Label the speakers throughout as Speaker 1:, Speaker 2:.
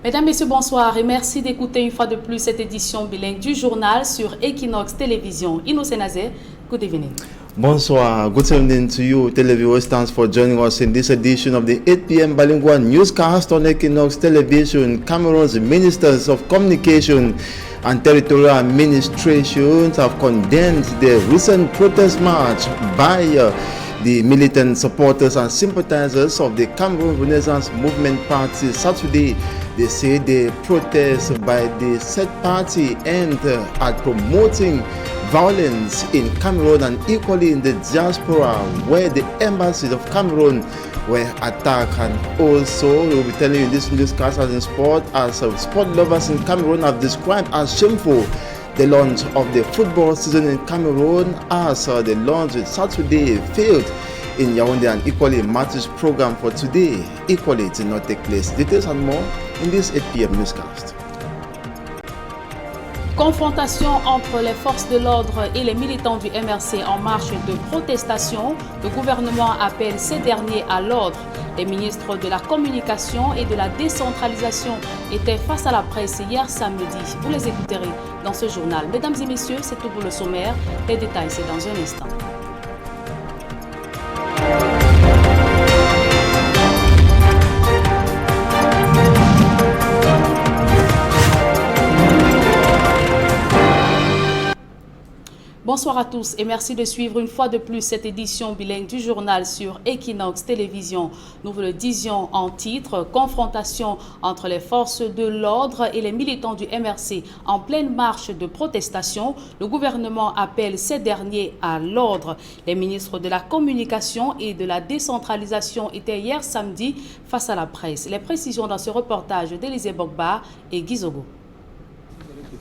Speaker 1: Mesdames, Messieurs, bonsoir et merci d'écouter une fois de plus cette édition bilingue du journal sur Équinoxe Télévision. Equinoxe, good evening.
Speaker 2: Bonsoir, good evening to you, televiewers. Thanks for joining us in this edition of the 8 p.m. bilingual newscast on Equinoxe Television. Cameroon's Ministers of Communication and Territorial Administrations have condemned the recent protest march by the militant supporters and sympathizers of the Cameroon Renaissance Movement Party Saturday. They say the protest by the said party aimed at promoting violence in Cameroon and equally in the diaspora, where the embassies of Cameroon were attacked. And also, we'll be telling you in this newscast as in sport, as sport lovers in Cameroon have described as shameful the launch of the football season in Cameroon, as the launch Saturday failed in Yaoundé, and equally matches program for today equally did not take place. Details and more in this 8 p.m. newscast.
Speaker 1: Confrontation entre les forces de l'ordre et les militants du MRC en marche de protestation. Le gouvernement appelle ces derniers à l'ordre. Les ministres de la Communication et de la Décentralisation étaient face à la presse hier samedi. Vous les écouterez dans ce journal. Mesdames et messieurs, c'est tout pour le sommaire. Les détails, c'est dans un instant. Bonsoir à tous et merci de suivre une fois de plus cette édition bilingue du journal sur Équinoxe Télévision. Nous vous le disions en titre, confrontation entre les forces de l'ordre et les militants du MRC en pleine marche de protestation. Le gouvernement appelle ces derniers à l'ordre. Les ministres de la Communication et de la Décentralisation étaient hier samedi face à la presse. Les précisions dans ce reportage d'Élisée Bogba et Gizogo.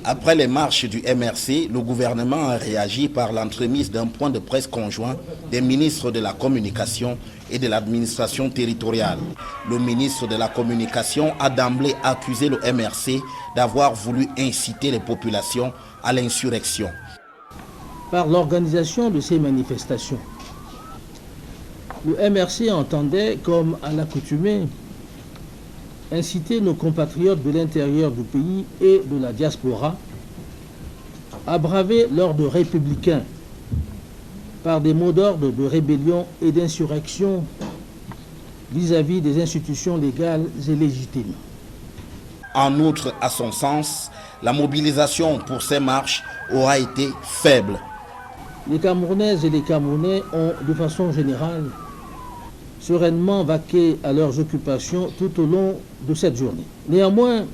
Speaker 3: Après les marches du MRC, le gouvernement a réagi par l'entremise d'un point de presse conjoint des ministres de la Communication et de l'administration territoriale. Le ministre de la Communication a d'emblée accusé le MRC d'avoir voulu inciter les populations à l'insurrection.
Speaker 4: Par l'organisation de ces manifestations, le MRC entendait, comme à l'accoutumée, inciter nos compatriotes de l'intérieur du pays et de la diaspora à braver l'ordre républicain par des mots d'ordre de rébellion et d'insurrection vis-à-vis des institutions légales et légitimes.
Speaker 3: En outre, à son sens, la mobilisation pour ces marches aura été faible.
Speaker 4: Les Camerounaises et les Camerounais ont, de façon générale, sereinement vaquer à leurs occupations tout au long de cette journée. Néanmoins,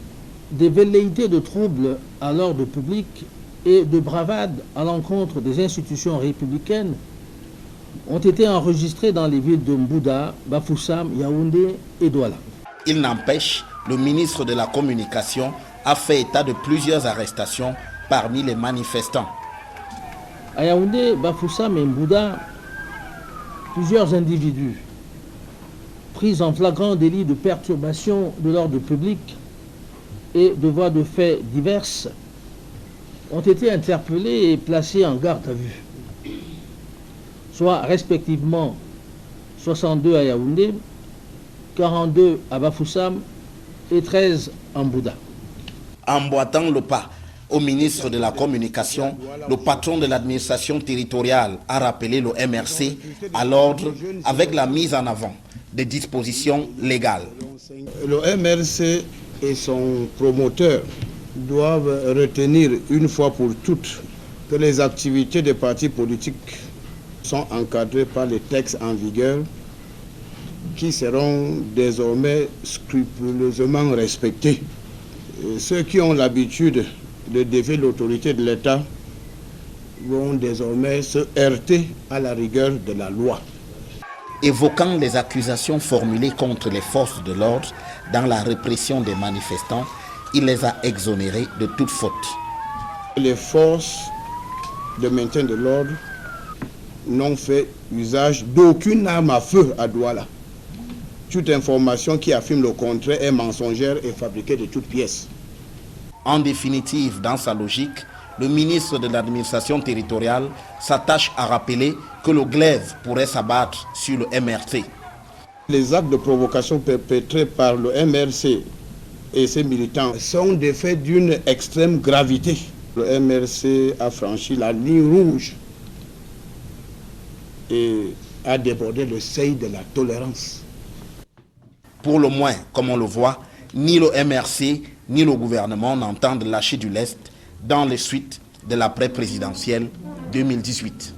Speaker 4: des velléités de troubles à l'ordre public et de bravades à l'encontre des institutions républicaines ont été enregistrées dans les villes de Mbouda, Bafoussam, Yaoundé et Douala.
Speaker 3: Il n'empêche, le ministre de la Communication a fait état de plusieurs arrestations parmi les manifestants.
Speaker 4: À Yaoundé, Bafoussam et Mbouda, plusieurs individus pris en flagrant délit de perturbation de l'ordre public et de voies de fait diverses, ont été interpellés et placés en garde à vue, soit respectivement 62 à Yaoundé, 42 à Bafoussam et 13 en Mbouda.
Speaker 3: Emboîtant le pas au ministre de la Communication, le patron de l'administration territoriale a rappelé le MRC à l'ordre avec la mise en avant des dispositions légales.
Speaker 5: Le MRC et son promoteur doivent retenir une fois pour toutes que les activités des partis politiques sont encadrées par les textes en vigueur qui seront désormais scrupuleusement respectés. Ceux qui ont l'habitude de défier l'autorité de l'État vont désormais se heurter à la rigueur de la loi.
Speaker 3: Évoquant les accusations formulées contre les forces de l'ordre dans la répression des manifestants, il les a exonérés de toute faute.
Speaker 5: Les forces de maintien de l'ordre n'ont fait usage d'aucune arme à feu à Douala. Toute information qui affirme le contraire est mensongère et fabriquée de toutes pièces.
Speaker 3: En définitive, dans sa logique, le ministre de l'administration territoriale s'attache à rappeler que le glaive pourrait s'abattre sur le MRC.
Speaker 5: Les actes de provocation perpétrés par le MRC et ses militants sont des faits d'une extrême gravité. Le MRC a franchi la ligne rouge et a débordé le seuil de la tolérance.
Speaker 3: Pour le moins, comme on le voit, ni le MRC ni le gouvernement n'entendent lâcher du lest dans les suites de l'après-présidentielle 2018.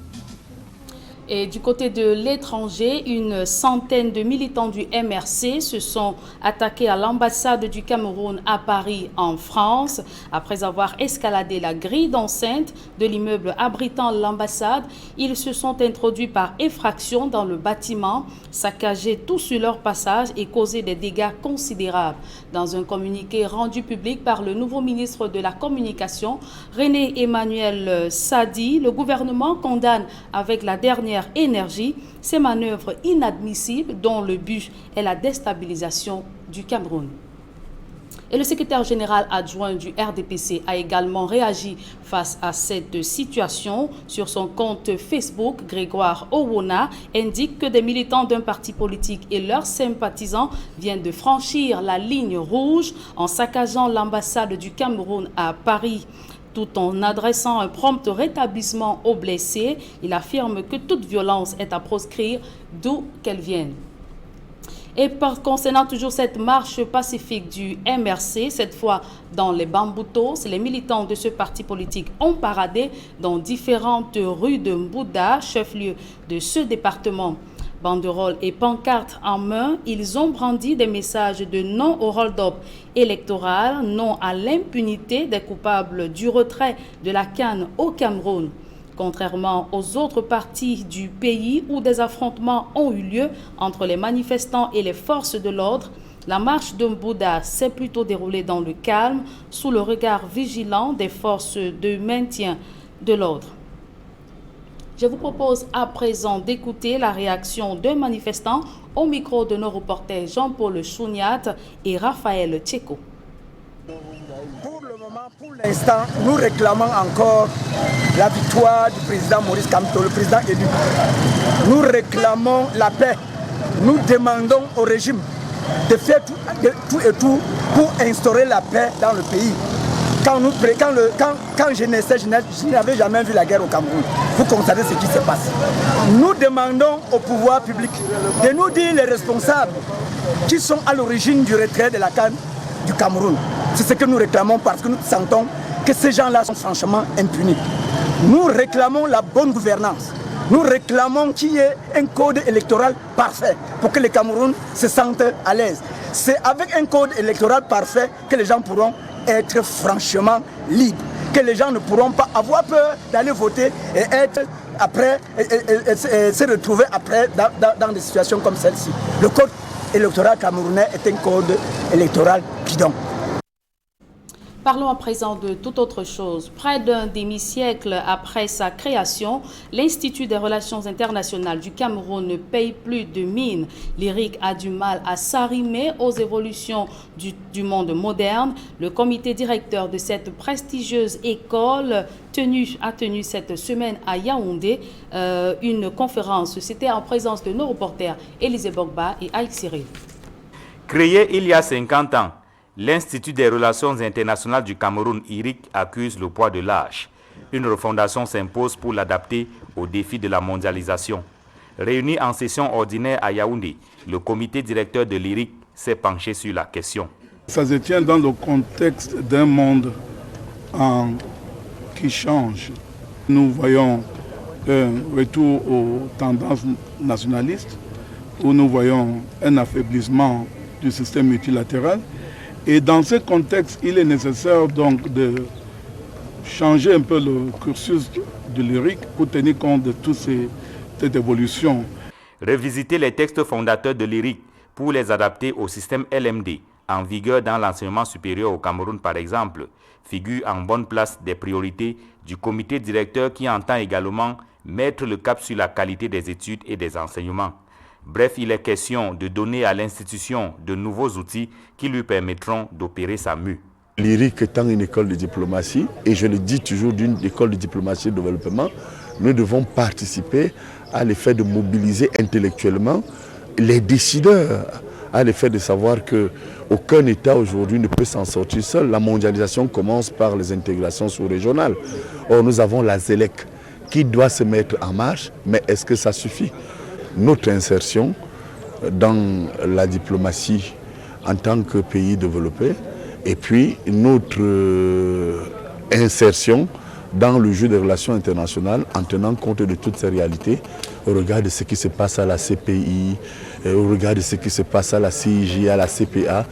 Speaker 1: Et du côté de l'étranger, une centaine de militants du MRC se sont attaqués à l'ambassade du Cameroun à Paris, en France. Après avoir escaladé la grille d'enceinte de l'immeuble abritant l'ambassade, ils se sont introduits par effraction dans le bâtiment, saccagé tout sur leur passage et causé des dégâts considérables. Dans un communiqué rendu public par le nouveau ministre de la Communication, René Emmanuel Sadi, le gouvernement condamne avec la dernière énergie ces manœuvres inadmissibles dont le but est la déstabilisation du Cameroun. Et le secrétaire général adjoint du RDPC a également réagi face à cette situation. Sur son compte Facebook, Grégoire Owona indique que des militants d'un parti politique et leurs sympathisants viennent de franchir la ligne rouge en saccageant l'ambassade du Cameroun à Paris. Tout en adressant un prompt rétablissement aux blessés, il affirme que toute violence est à proscrire d'où qu'elle vienne. Et concernant toujours cette marche pacifique du MRC, cette fois dans les Bamboutos, les militants de ce parti politique ont paradé dans différentes rues de Mbouda, chef-lieu de ce département. Banderoles et pancartes en main, ils ont brandi des messages de non au hold-up électoral, non à l'impunité des coupables du retrait de la canne au Cameroun. Contrairement aux autres parties du pays où des affrontements ont eu lieu entre les manifestants et les forces de l'ordre, la marche de Mbouda s'est plutôt déroulée dans le calme, sous le regard vigilant des forces de maintien de l'ordre. Je vous propose à présent d'écouter la réaction d'un manifestant au micro de nos reporters Jean-Paul Chouniat et Raphaël Tcheko.
Speaker 6: Pour le moment, pour l'instant, nous réclamons encore la victoire du président Maurice Kamto, le président élu. Nous réclamons la paix. Nous demandons au régime de faire tout et tout pour instaurer la paix dans le pays. Quand je naissais, je n'avais jamais vu la guerre au Cameroun. Vous constatez ce qui se passe. Nous demandons au pouvoir public de nous dire les responsables qui sont à l'origine du retrait de la canne du Cameroun. C'est ce que nous réclamons parce que nous sentons que ces gens-là sont franchement impunis. Nous réclamons la bonne gouvernance. Nous réclamons qu'il y ait un code électoral parfait pour que le Cameroun se sente à l'aise. C'est avec un code électoral parfait que les gens pourront être franchement libres, que les gens ne pourront pas avoir peur d'aller voter et être après et se retrouver après dans des situations comme celle-ci. Le code électoral camerounais est un code électoral bidon.
Speaker 1: Parlons à présent de toute autre chose. Près d'un demi-siècle après sa création, l'Institut des relations internationales du Cameroun ne paye plus de mine. L'IRIC a du mal à s'arrimer aux évolutions du monde moderne. Le comité directeur de cette prestigieuse école a tenu cette semaine à Yaoundé une conférence. C'était en présence de nos reporters Élisée Bogba et Aïk Cyril.
Speaker 7: Créé il y a 50 ans, l'Institut des relations internationales du Cameroun, IRIC, accuse le poids de l'âge. Une refondation s'impose pour l'adapter aux défis de la mondialisation. Réuni en session ordinaire à Yaoundé, le comité directeur de l'IRIC s'est penché sur la question.
Speaker 8: Ça se tient dans le contexte d'un monde qui change. Nous voyons un retour aux tendances nationalistes, où nous voyons un affaiblissement du système multilatéral. Et dans ce contexte, il est nécessaire donc de changer un peu le cursus de l'IRIC pour tenir compte de toute cette évolution.
Speaker 7: Revisiter les textes fondateurs de l'IRIC pour les adapter au système LMD, en vigueur dans l'enseignement supérieur au Cameroun par exemple, figure en bonne place des priorités du comité directeur qui entend également mettre le cap sur la qualité des études et des enseignements. Bref, il est question de donner à l'institution de nouveaux outils qui lui permettront d'opérer sa mue.
Speaker 9: L'IRIC étant une école de diplomatie, et je le dis toujours d'une école de diplomatie et de développement, nous devons participer à l'effet de mobiliser intellectuellement les décideurs a le fait de savoir qu'aucun État aujourd'hui ne peut s'en sortir seul. La mondialisation commence par les intégrations sous-régionales. Or, nous avons la ZELEC qui doit se mettre en marche, mais est-ce que ça suffit? Notre insertion dans la diplomatie en tant que pays développé, et puis notre insertion dans le jeu des relations internationales en tenant compte de toutes ces réalités, au regard de ce qui se passe à la CPI, au regard de ce qui se passe à la CIJ, à la CPA.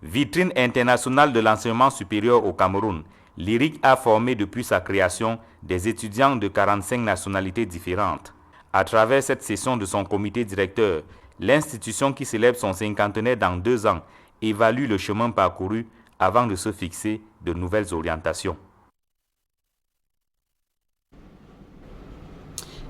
Speaker 7: Vitrine internationale de l'enseignement supérieur au Cameroun, l'IRIC a formé depuis sa création des étudiants de 45 nationalités différentes. À travers cette session de son comité directeur, l'institution qui célèbre son cinquantenaire dans 2 ans évalue le chemin parcouru avant de se fixer de nouvelles orientations.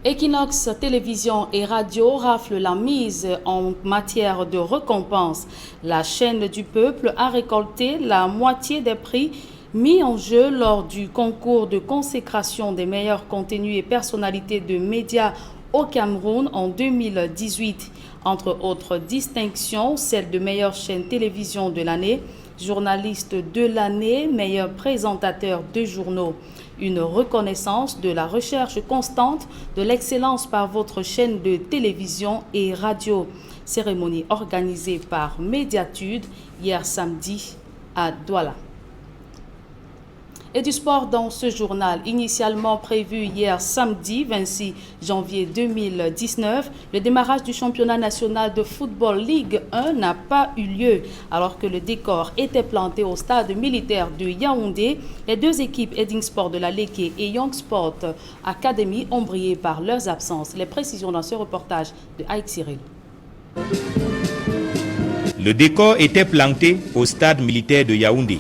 Speaker 1: Équinoxe Télévision et Radio rafle la mise en matière de récompense. La chaîne du peuple a récolté la moitié des prix mis en jeu lors du concours de consécration des meilleurs contenus et personnalités de médias au Cameroun en 2018. Entre autres distinctions, celle de meilleure chaîne télévision de l'année, journaliste de l'année, meilleur présentateur de journaux. Une reconnaissance de la recherche constante de l'excellence par votre chaîne de télévision et radio. Cérémonie organisée par Médiatude hier samedi à Douala. Et du sport dans ce journal, initialement prévu hier samedi 26 janvier 2019, le démarrage du championnat national de football Ligue 1 n'a pas eu lieu. Alors que le décor était planté au stade militaire de Yaoundé, les 2 équipes Heading Sport de la Léké et Young Sport Academy ont brillé par leurs absences. Les précisions dans ce reportage de Aïk Cyril.
Speaker 7: Le décor était planté au stade militaire de Yaoundé,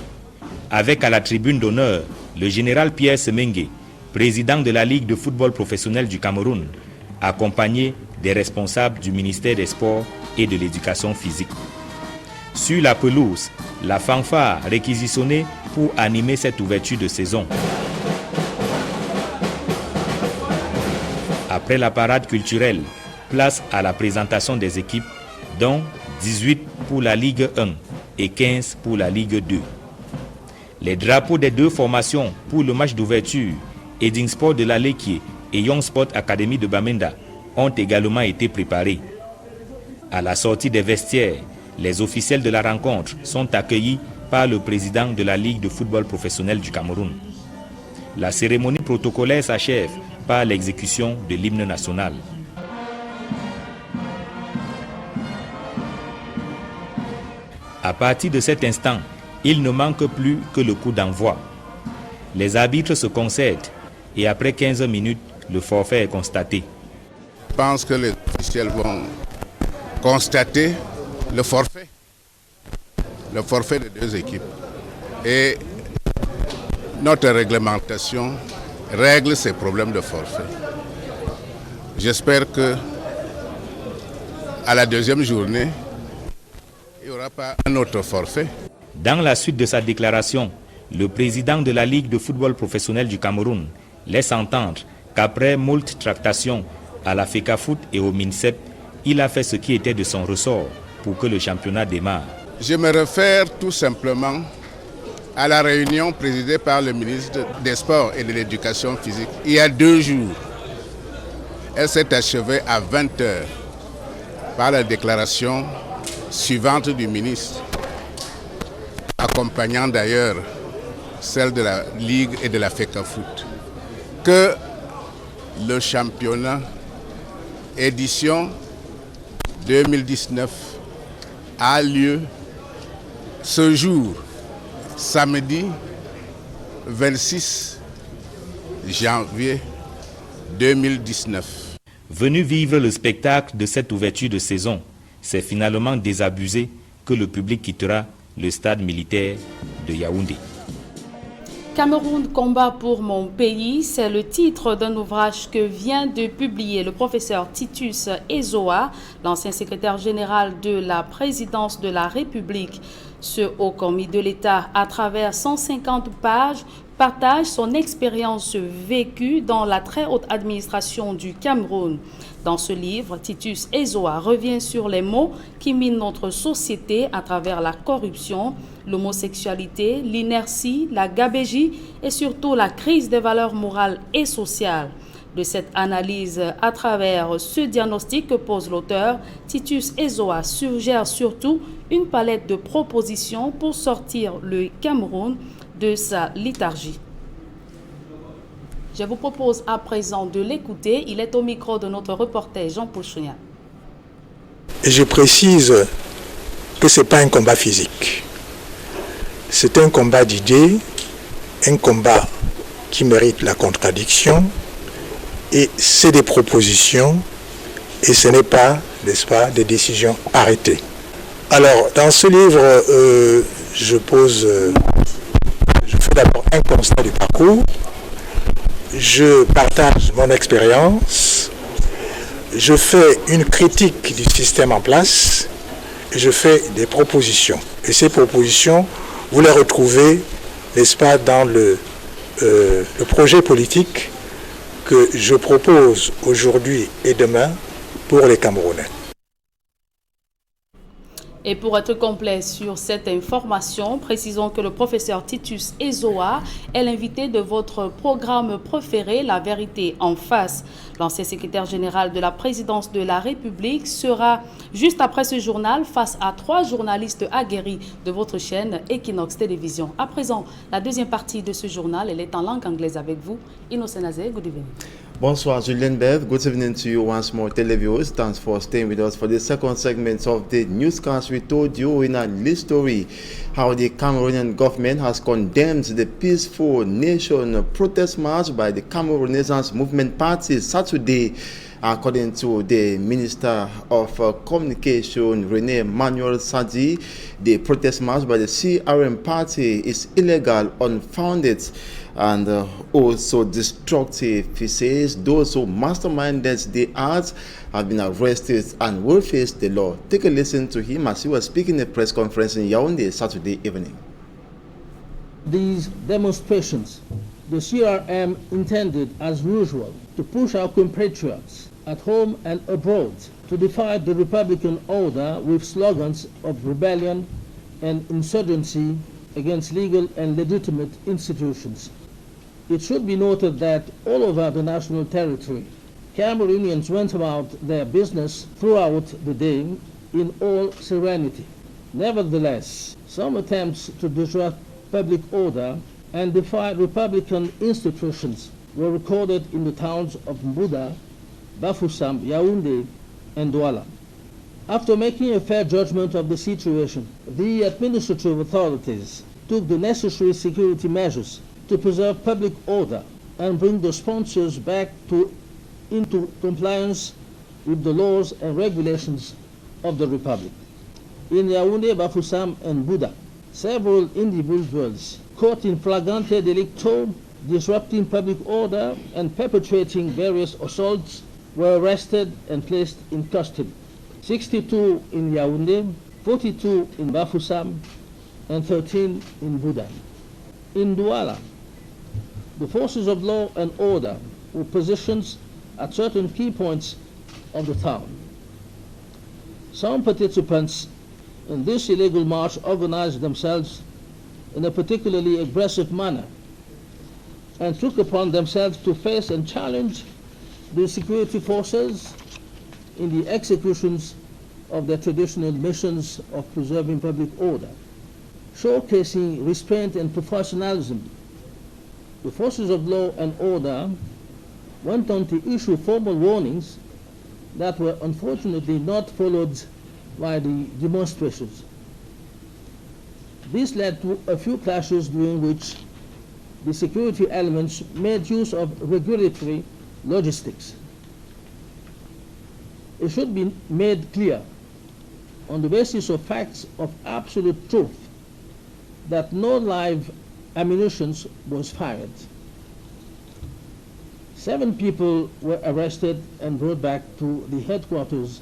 Speaker 7: avec à la tribune d'honneur le général Pierre Semengue, président de la Ligue de football professionnel du Cameroun, accompagné des responsables du ministère des Sports et de l'Éducation physique. Sur la pelouse, la fanfare réquisitionnée pour animer cette ouverture de saison. Après la parade culturelle, place à la présentation des équipes, dont 18 pour la Ligue 1 et 15 pour la Ligue 2. Les drapeaux des 2 formations pour le match d'ouverture, Heading Sport de la Léké et Young Sport Academy de Bamenda, ont également été préparés. À la sortie des vestiaires, les officiels de la rencontre sont accueillis par le président de la Ligue de football professionnel du Cameroun. La cérémonie protocolaire s'achève par l'exécution de l'hymne national. À partir de cet instant, il ne manque plus que le coup d'envoi. Les arbitres se concèdent et après 15 minutes, le forfait est constaté.
Speaker 5: Je pense que les officiels vont constater le forfait des 2 équipes. Et notre réglementation règle ces problèmes de forfait. J'espère que à la 2e journée, il n'y aura pas un autre forfait.
Speaker 7: Dans la suite de sa déclaration, le président de la Ligue de football professionnel du Cameroun laisse entendre qu'après moult tractations à la FECAFOOT et au MINSEP, il a fait ce qui était de son ressort pour que le championnat démarre.
Speaker 5: Je me réfère tout simplement à la réunion présidée par le ministre des Sports et de l'Éducation physique il y a 2 jours. Elle s'est achevée à 20h par la déclaration suivante du ministre, accompagnant d'ailleurs celle de la Ligue et de la FECAFOOT, que le championnat édition 2019 a lieu ce jour, samedi 26 janvier 2019.
Speaker 7: Venu vivre le spectacle de cette ouverture de saison, c'est finalement désabusé que le public quittera le stade militaire de Yaoundé.
Speaker 1: Cameroun, combat pour mon pays, c'est le titre d'un ouvrage que vient de publier le professeur Titus Ezoa, l'ancien secrétaire général de la présidence de la République. Ce haut commis de l'État, à travers 150 pages, partage son expérience vécue dans la très haute administration du Cameroun. Dans ce livre, Titus Ezoa revient sur les maux qui minent notre société à travers la corruption, l'homosexualité, l'inertie, la gabégie et surtout la crise des valeurs morales et sociales. De cette analyse à travers ce diagnostic que pose l'auteur, Titus Ezoa suggère surtout une palette de propositions pour sortir le Cameroun de sa léthargie. Je vous propose à présent de l'écouter. Il est au micro de notre reporter Jean-Paul Chouniat.
Speaker 10: Je précise que ce n'est pas un combat physique. C'est un combat d'idées, un combat qui mérite la contradiction, et c'est des propositions, et ce n'est pas, n'est-ce pas, des décisions arrêtées. Alors, dans ce livre, je fais d'abord un constat du parcours, je partage mon expérience, je fais une critique du système en place, et je fais des propositions. Et ces propositions, vous les retrouvez, n'est-ce pas, dans le projet politique que je propose aujourd'hui et demain pour les Camerounais.
Speaker 1: Et pour être complet sur cette information, précisons que le professeur Titus Ezoa est l'invité de votre programme préféré, La Vérité en face. L'ancien secrétaire général de la présidence de la République sera juste après ce journal face à 3 journalistes aguerris de votre chaîne Équinoxe Télévision. À présent, la deuxième partie de ce journal, elle est en langue anglaise avec vous. Équinoxe, good evening.
Speaker 2: Bonsoir, Julien Bev. Good evening to you once more, televiewers. Thanks for staying with us for the second segment of the newscast. We told you in our list story how the Cameroonian government has condemned the peaceful nation protest march by the Cameroon Renaissance Movement Party Saturday. According to the Minister of Communication, René Manuel Sadi, the protest march by the CRM party is illegal, unfounded, and also destructive. He says those who masterminded the acts have been arrested and will face the law. Take a listen to him as he was speaking at a press conference in Yaoundé Saturday evening.
Speaker 4: These demonstrations, the CRM intended, as usual, to push our compatriots at home and abroad to defy the Republican order with slogans of rebellion and insurgency against legal and legitimate institutions. It should be noted that all over the national territory, Cameroonians went about their business throughout the day in all serenity. Nevertheless, some attempts to disrupt public order and defy Republican institutions were recorded in the towns of Mbuda, Bafoussam, Yaoundé, and Douala. After making a fair judgment of the situation, the administrative authorities took the necessary security measures to preserve public order and bring the sponsors back into compliance with the laws and regulations of the Republic. In Yaoundé, Bafoussam, and Buda, several individuals caught in flagrante delicto, disrupting public order and perpetrating various assaults were arrested and placed in custody. 62 in Yaoundé, 42 in Bafoussam, and 13 in Buda. In Douala, the forces of law and order were positioned at certain key points of the town. Some participants in this illegal march organized themselves in a particularly aggressive manner and took upon themselves to face and challenge the security forces in the executions of their traditional missions of preserving public order. Showcasing restraint and professionalism, the forces of law and order went on to issue formal warnings that were unfortunately not followed by the demonstrations. This led to a few clashes during which the security elements made use of regulatory logistics. It should be made clear on the basis of facts of absolute truth that no live ammunition was fired. 7 people were arrested and brought back to the headquarters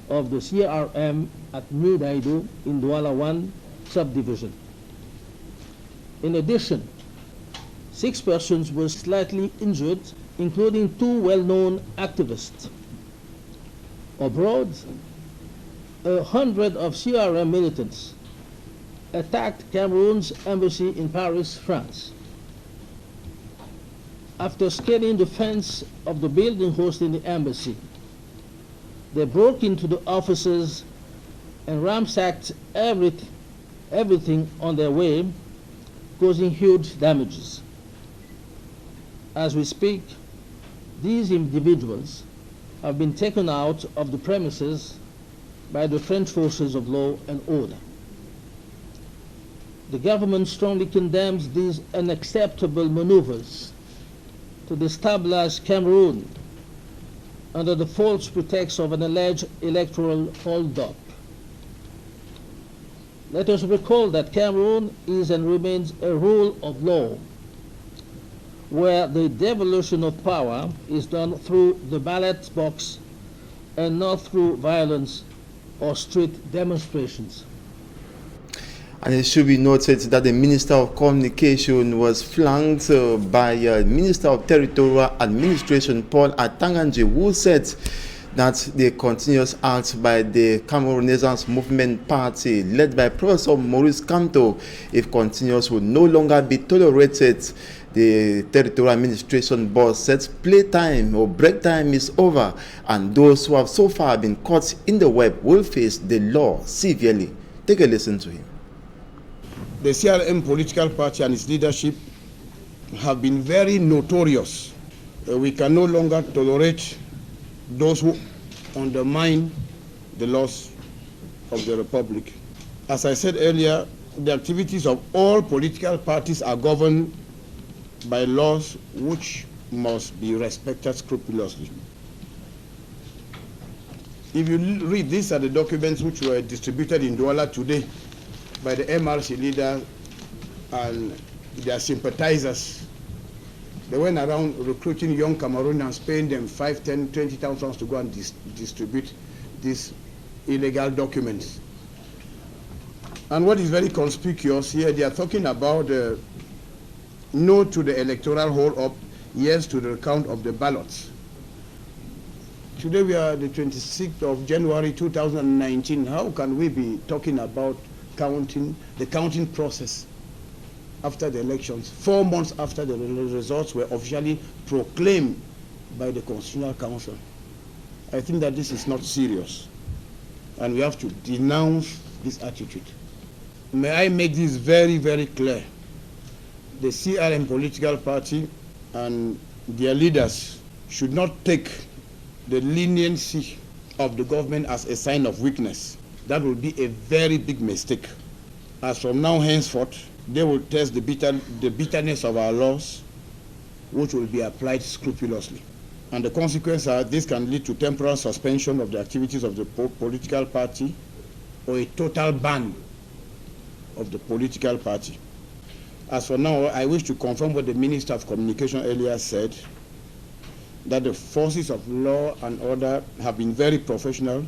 Speaker 4: of the CRM at New Daido in Douala 1 subdivision. In addition, 6 persons were slightly injured, including 2 well-known activists. Abroad, 100 of CRM militants attacked Cameroon's embassy in Paris, France. After scaling the fence of the building hosting the embassy, they broke into the offices and ransacked everything on their way, causing huge damages. As we speak, these individuals have been taken out of the premises by the French forces of law and order. The government strongly condemns these unacceptable maneuvers to destabilize Cameroon under the false pretext of an alleged electoral hold-up. Let us recall that Cameroon is and remains a rule of law, where the devolution of power is done through the ballot box and not through violence or street demonstrations.
Speaker 2: And it should be noted that the Minister of Communication was flanked by Minister of Territorial Administration Paul Atanganji, who said that the continuous acts by the Cameroon Renaissance Movement Party, led by Professor Maurice Kamto, if continuous, will no longer be tolerated. The Territorial Administration Board says playtime or break time is over, and those who have so far been caught in the web will face the law severely. Take a listen to him.
Speaker 5: The CRM political party and its leadership have been very notorious. We can no longer tolerate those who undermine the laws of the Republic. As I said earlier, the activities of all political parties are governed by laws which must be respected scrupulously. If you read, these are the documents which were distributed in Douala today by the MRC leader and their sympathizers. They went around recruiting young Cameroonians, paying them 5, 10, 20,000 to go and distribute these illegal documents. And what is very conspicuous here, they are talking about no to the electoral hold-up, yes to the recount of the ballots. Today we are the 26th of January 2019. How can we be talking about the counting process after the elections, 4 months after the results were officially proclaimed by the Constitutional Council? I think that this is not serious, and we have to denounce this attitude. May I make this very, very clear. The CRM political party and their leaders should not take the leniency of the government as a sign of weakness. That will be a very big mistake. As from now henceforth, they will test the bitterness of our laws, which will be applied scrupulously. And the consequences are this can lead to temporary suspension of the activities of the political party or a total ban of the political party. As for now, I wish to confirm what the Minister of Communication earlier said, that the forces of law and order have been very professional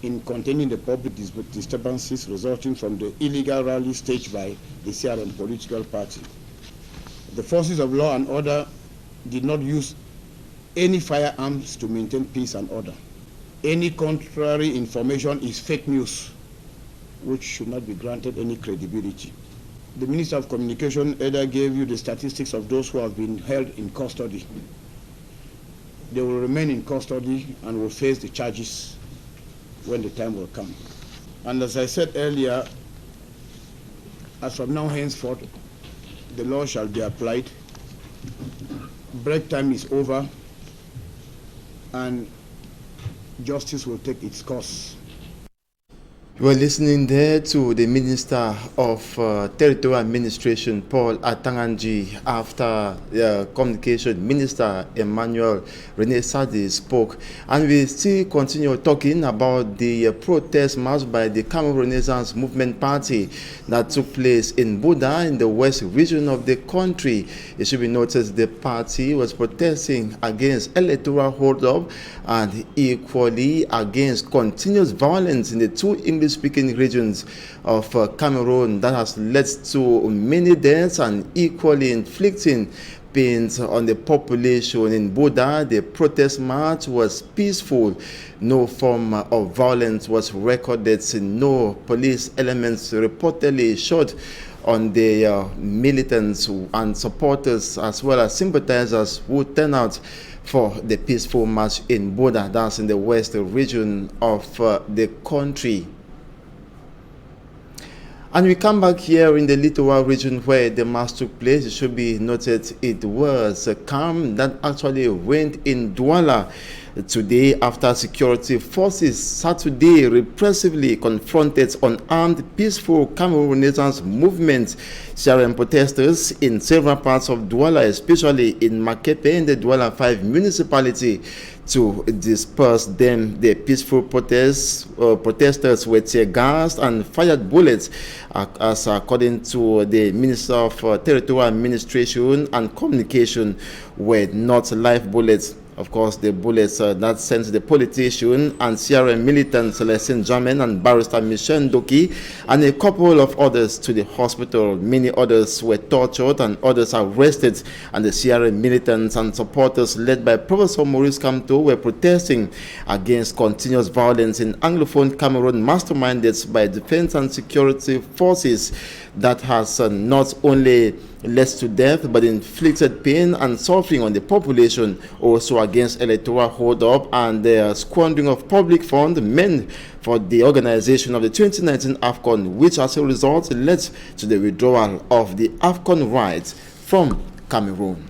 Speaker 5: in containing the public disturbances resulting from the illegal rally staged by the CRM political party. The forces of law and order did not use any firearms to maintain peace and order. Any contrary information is fake news, which should not be granted any credibility. The Minister of Communication either gave you the statistics of those who have been held in custody. They will remain in custody and will face the charges when the time will come. And as I said earlier, as from now henceforth, the law shall be applied. Break time is over, and justice will take its course.
Speaker 2: You are listening there to the Minister of Territorial Administration, Paul Atanganji, after the Communication Minister, Emmanuel Rene Sadi, spoke. And we still continue talking about the protest march by the Cameroon Renaissance Movement Party that took place in Buda in the west region of the country. It should be noticed the party was protesting against electoral hold-up and equally against continuous violence in the two English English-speaking regions of Cameroon that has led to many deaths and equally inflicting pains on the population. In Buda, the protest march was peaceful. No form of violence was recorded. No police elements reportedly shot on the militants and supporters as well as sympathizers who turned out for the peaceful march in Buda, that's in the west region of the country. And we come back here in the Littoral region where the march took place. It should be noted it was a calm that actually reigned in Douala today after security forces Saturday repressively confronted unarmed peaceful Cameroonians movement, sharing protesters in several parts of Douala, especially in Makepe in the Douala 5 municipality, to disperse them. The peaceful protesters were tear gassed and fired bullets, as according to the Minister of Territorial Administration and Communication, were not live bullets. Of course, the bullets that sent the politician and CRM militant Celestine Jamen and barrister Michel Ndoki and a couple of others to the hospital. Many others were tortured and others arrested, and the CRM militants and supporters led by Professor Maurice Kamto were protesting against continuous violence in Anglophone Cameroon masterminded by defense and security forces that has not only led to death but inflicted pain and suffering on the population, also against electoral hold-up and the squandering of public funds meant for the organization of the 2019 AFCON, which as a result led to the withdrawal of the AFCON rights from Cameroon.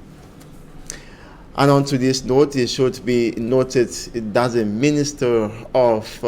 Speaker 2: And on to this note, it should be noted that the Minister of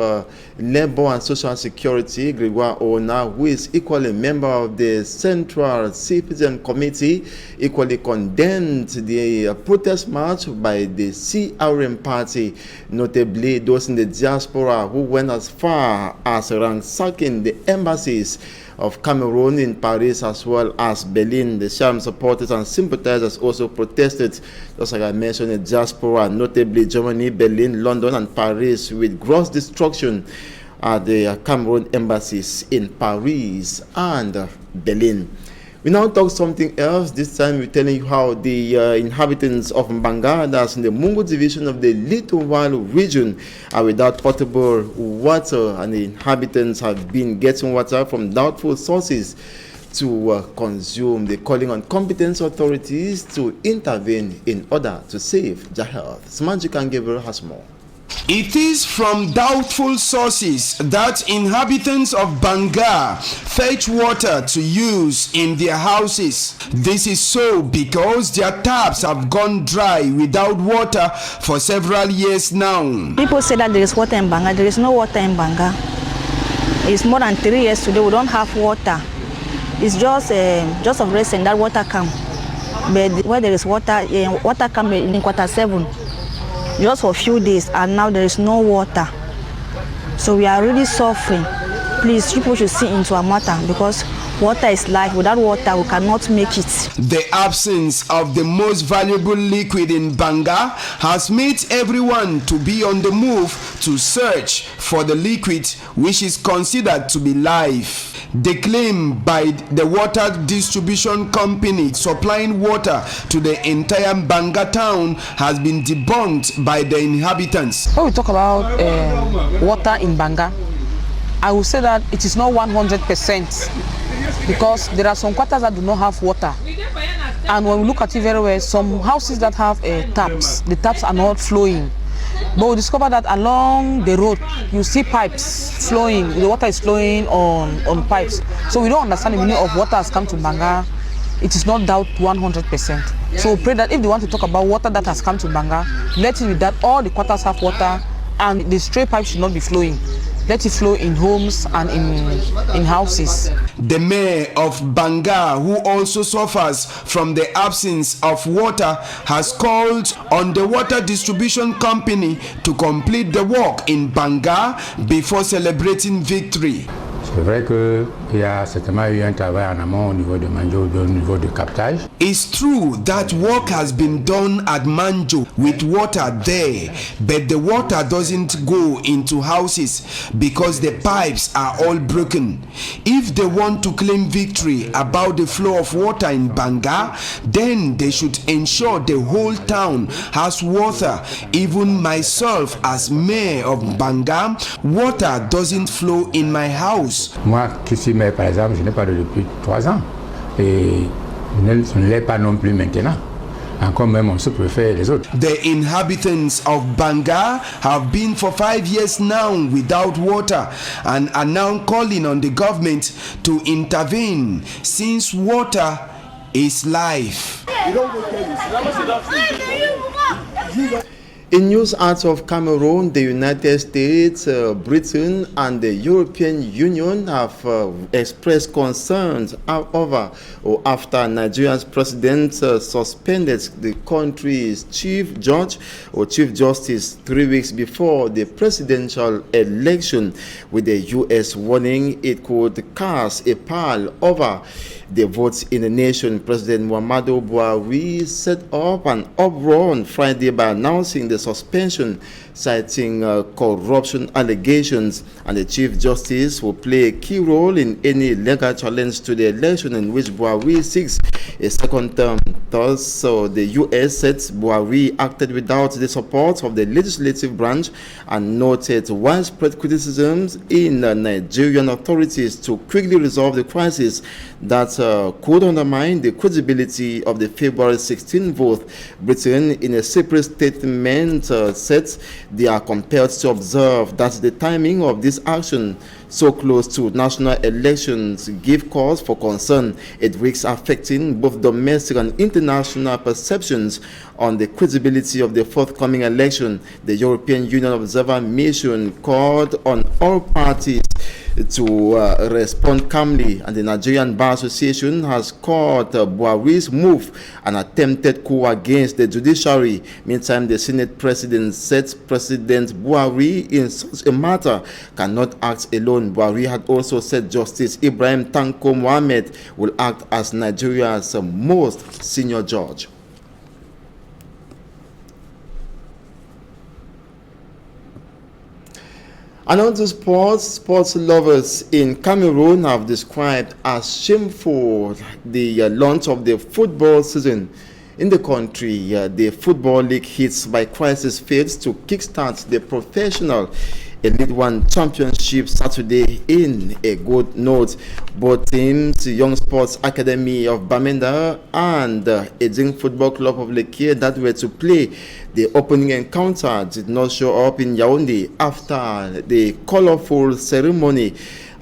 Speaker 2: Labour and Social Security, Gregoire Ona, who is equally a member of the Central Citizen Committee, equally condemned the protest march by the CRM party, notably those in the diaspora who went as far as ransacking the embassies of Cameroon in Paris as well as Berlin. The Sham supporters and sympathizers also protested, just like I mentioned, in diaspora, notably Germany, Berlin, London, and Paris, with gross destruction at the Cameroon embassies in Paris and Berlin. We now talk something else. This time we're telling you how the inhabitants of Mbanga, that's in the Mungo division of the Littoral region, are without potable water, and the inhabitants have been getting water from doubtful sources to consume. They're calling on competent authorities to intervene in order to save their health. Smanjik and Gabriel has more.
Speaker 11: It is from doubtful sources that inhabitants of Banga fetch water to use in their houses. This is so because their taps have gone dry without water for several years now.
Speaker 12: People say that there is water in Banga. There is no water in Banga. It's more than 3 years today. We don't have water. It's just of recent that water come. But where there is water, water come in quarter 7. Just for a few days, and now there is no water. So we are really suffering. Please, people should see into our matter, because water is life. Without water, we cannot make it.
Speaker 11: The absence of the most valuable liquid in Banga has made everyone to be on the move to search for the liquid, which is considered to be life. The claim by the water distribution company supplying water to the entire Banga town has been debunked by the inhabitants.
Speaker 13: When we talk about water in Banga, I will say that it is not 100%, because there are some quarters that do not have water. And when we look at it very well, some houses that have taps, the taps are not flowing. But we discover that along the road, you see pipes flowing. The water is flowing on pipes. So we don't understand the meaning of water has come to Banga. It is not doubt 100%. So we pray that if they want to talk about water that has come to Banga, let it be that all the quarters have water and the stray pipes should not be flowing. Let it flow in homes and in houses.
Speaker 11: The mayor of Banga, who also suffers from the absence of water, has called on the water distribution company to complete the work in Banga before celebrating victory.
Speaker 14: C'est vrai qu'il y a certainement eu un travail en amont au niveau de Manjo, au niveau de captage.
Speaker 11: It's true that work has been done at Manjo with water there, but the water doesn't go into houses because the pipes are all broken. If they want to claim victory about the flow of water in Banga, then they should ensure the whole town has water. Even myself as mayor of Banga, water doesn't flow in my house.
Speaker 14: Moi, qui suis maire, par exemple, je n'ai pas d'eau depuis 3 ans. Et je ne l'ai pas non plus maintenant. Encore même, on se préfère les autres.
Speaker 11: The inhabitants of Banga have been for 5 years now without water and are now calling on the government to intervene since water is life.
Speaker 2: In news out of Cameroon, the United States, Britain and the European Union have expressed concerns after Nigeria's president suspended the country's chief justice 3 weeks before the presidential election, with the U.S. warning it could cast a pall over the votes in the nation. President Muhammadu Buhari set up an uproar on Friday by announcing the suspension, citing corruption allegations, and the Chief Justice will play a key role in any legal challenge to the election in which Buhari seeks a second term. Thus, the U.S. said Buhari acted without the support of the legislative branch and noted widespread criticisms in Nigerian authorities to quickly resolve the crisis that could undermine the credibility of the February 16 vote. Britain, in a separate statement, said they are compelled to observe that the timing of this action, so close to national elections, give cause for concern. It risks affecting both domestic and international perceptions on the credibility of the forthcoming election. The European Union Observer Mission called on all parties to respond calmly, and the Nigerian Bar Association has called Buhari's move an attempted coup against the judiciary. Meantime, the Senate President said President Buhari in such a matter cannot act alone. Buhari had also said Justice Ibrahim Tanko Mohammed will act as Nigeria's most senior judge. And on to sports lovers in Cameroon have described as shameful the launch of the football season in the country. The Football League hits by crisis fails to kickstart the professional Elite One Championship Saturday in a good note. Both teams, Young Sports Academy of Bamenda and Eding Football Club of Lekki, that were to play the opening encounter, did not show up in Yaoundé after the colorful ceremony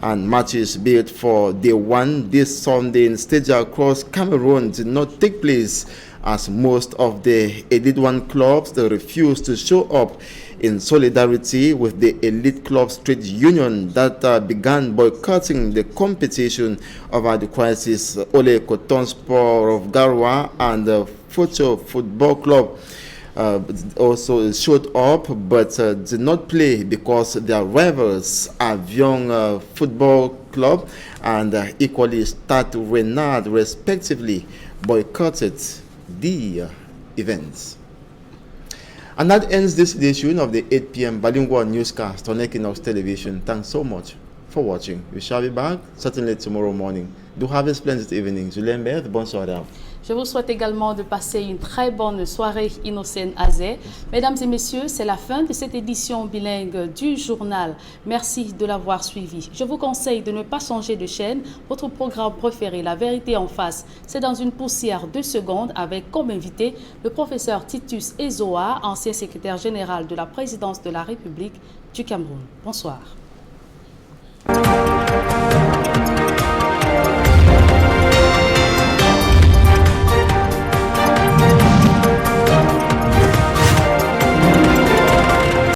Speaker 2: and matches built for day one this Sunday in stages across Cameroon did not take place, as most of the Elite One clubs they refused to show up in solidarity with the Elite Clubs Trade Union that began boycotting the competition over the crisis. Ole Coton Sport of Garwa and the Future Football Club also showed up but did not play because their rivals, Avion Football Club and equally Stade Renard respectively, boycotted the events. And that ends this edition of the 8 p.m. bilingual newscast on Equinoxe Television. Thanks so much for watching. We shall be back certainly tomorrow morning. Do have a splendid evening. Julien Bert, bonsoir.
Speaker 1: Je vous souhaite également de passer une très bonne soirée innocente Azé. Mesdames et messieurs, c'est la fin de cette édition bilingue du journal. Merci de l'avoir suivi. Je vous conseille de ne pas changer de chaîne. Votre programme préféré, La Vérité en face, c'est dans une poussière de secondes avec comme invité le professeur Titus Ezoa, ancien secrétaire général de la présidence de la République du Cameroun. Bonsoir.